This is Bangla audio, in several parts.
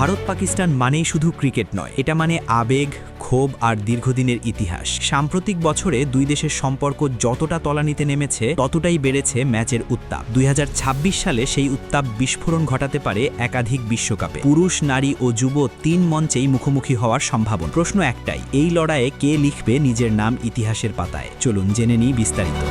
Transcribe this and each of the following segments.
ভারত পাকিস্তান মানেই শুধু ক্রিকেট নয়, এটা মানে আবেগ, ক্ষোভ আর দীর্ঘদিনের ইতিহাস। সাম্প্রতিক বছরে দুই দেশের সম্পর্ক যতটা তলানিতে নেমেছে ততটাই বেড়েছে ম্যাচের উত্তাপ। 2026 সালে সেই উত্তাপ বিস্ফোরণ ঘটাতে পারে একাধিক বিশ্বকাপে। পুরুষ, নারী ও যুব তিন মঞ্চেই মুখোমুখি হওয়ার সম্ভাবনা। প্রশ্ন একটাই, এই লড়াইয়ে কে লিখবে নিজের নাম ইতিহাসের পাতায়? চলুন জেনে নিই বিস্তারিত।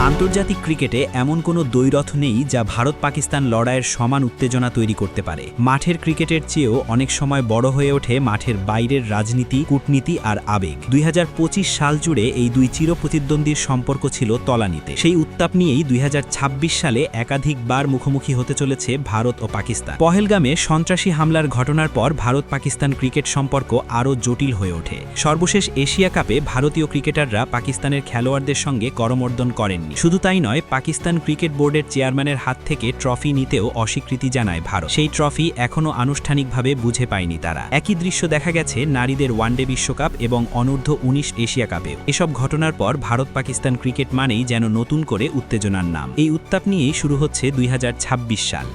আন্তর্জাতিক ক্রিকেটে এমন কোনো দ্বৈরথ নেই যা ভারত পাকিস্তান লড়াইয়ের সমান উত্তেজনা তৈরি করতে পারে। মাঠের ক্রিকেটের চেয়েও অনেক সময় বড় হয়ে ওঠে মাঠের বাইরের রাজনীতি, কূটনীতি আর আবেগ। 2025 সাল জুড়ে এই দুই চিরপ্রতিদ্বন্দ্বীর সম্পর্ক ছিল তলানিতে। সেই উত্তাপ নিয়েই 2026 সালে একাধিকবার মুখোমুখি হতে চলেছে ভারত ও পাকিস্তান। পহেলগামে সন্ত্রাসী হামলার ঘটনার পর ভারত পাকিস্তান ক্রিকেট সম্পর্ক আরও জটিল হয়ে ওঠে। সর্বশেষ এশিয়া কাপে ভারতীয় ক্রিকেটাররা পাকিস্তানের খেলোয়াড়দের সঙ্গে করমর্দন করেন। শুধু তাই নয়, পাকিস্তান ক্রিকেট বোর্ডের চেয়ারম্যানের হাত থেকে ট্রফি নিতেও অস্বীকৃতি জানায় ভারত। সেই ট্রফি এখনও আনুষ্ঠানিকভাবে বুঝে পায়নি তারা। একই দৃশ্য দেখা গেছে নারীদের ওয়ানডে বিশ্বকাপ এবং অনূর্ধ্ব 19 এশিয়া কাপেও। এসব ঘটনার পর ভারত পাকিস্তান ক্রিকেট মানেই যেন নতুন করে উত্তেজনার নাম। এই উত্তাপ নিয়েই শুরু হচ্ছে 2026 সাল,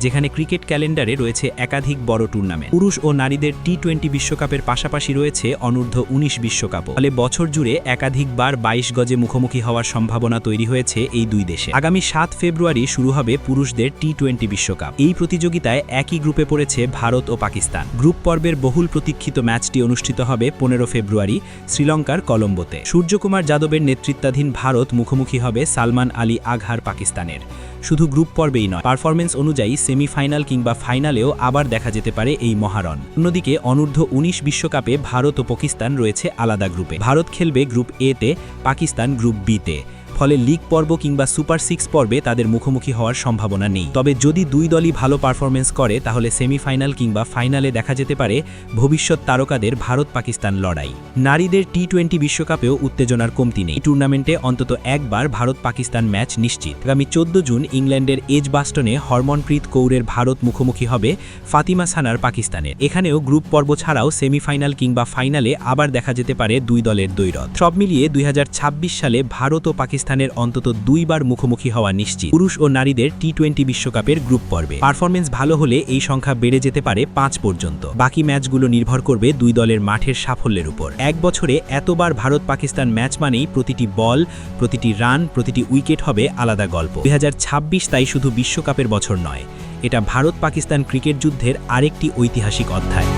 যেখানে ক্রিকেট ক্যালেন্ডারে রয়েছে একাধিক বড় টুর্নামেন্ট। পুরুষ ও নারীদের টি-20 বিশ্বকাপের পাশাপাশি রয়েছে অনূর্ধ্ব 19 বিশ্বকাপও। ফলে বছর জুড়ে একাধিকবার 22 গজে মুখোমুখি হওয়ার সম্ভাবনা তৈরি হয়েছে এই দুই দেশে। আগামী 7 ফেব্রুয়ারি শুরু হবে পুরুষদের টি-20 বিশ্বকাপ। এই প্রতিযোগিতায় একই গ্রুপে পড়েছে ভারত ও পাকিস্তান। গ্রুপ পর্বের বহুল প্রতীক্ষিত ম্যাচটি অনুষ্ঠিত হবে 15 ফেব্রুয়ারি শ্রীলঙ্কার কলম্বোতে। সূর্যকুমার যাদবের নেতৃত্বাধীন ভারত মুখোমুখি হবে সালমান আলী আঘার পাকিস্তানের। শুধু গ্রুপ পর্বেই নয়, পারফরমেন্স অনুযায়ী সেমিফাইনাল কিংবা ফাইনালেও আবার দেখা যেতে পারে এই মহারণ। অন্যদিকে অনূর্ধ্ব 19 বিশ্বকাপে ভারত ও পাকিস্তান রয়েছে আলাদা গ্রুপে। ভারত খেলবে গ্রুপ এতে, পাকিস্তান গ্রুপ বিতে। ফলে লিগ পর্ব কিংবা সুপার 6 পর্বে তাদের মুখোমুখি হওয়ার সম্ভাবনা নেই। তবে যদি দুই দলই ভালো পারফরমেন্স করে তাহলে সেমিফাইনাল কিংবা ফাইনালে দেখা যেতে পারে ভবিষ্যৎ তারকাদের ভারত পাকিস্তান লড়াই। নারীদের টি-20 বিশ্বকাপেও উত্তেজনার কমতি নেই। টুর্নামেন্টে অন্তত একবার ভারত পাকিস্তান ম্যাচ নিশ্চিত। আগামী 14 জুন ইংল্যান্ডের এজবাস্টনে হরমনপ্রীত কৌরের ভারত মুখোমুখি হবে ফাতিমা সানার পাকিস্তানের। এখানেও গ্রুপ পর্ব ছাড়াও সেমিফাইনাল কিংবা ফাইনালে আবার দেখা যেতে পারে দুই দলের দ্বৈরথ। সব মিলিয়ে 2026 সালে ভারত ও পাকিস্তানের অন্তত দুইবার মুখোমুখি হওয়া নিশ্চিত। পুরুষ ও নারীদের টি-20 বিশ্বকাপের গ্রুপ পর্বে পারফরমেন্স ভালো হলে এই সংখ্যা বেড়ে যেতে পারে 5 পর্যন্ত। বাকি ম্যাচগুলো নির্ভর করবে দুই দলের মাঠের সাফল্যের উপর। এক বছরে এতবার ভারত পাকিস্তান ম্যাচ মানেই প্রতিটি বল, প্রতিটি রান, প্রতিটি উইকেট হবে আলাদা গল্প। 2026 তাই শুধু বিশ্বকাপের বছর নয়, এটা ভারত পাকিস্তান ক্রিকেট যুদ্ধের আরেকটি ঐতিহাসিক অধ্যায়।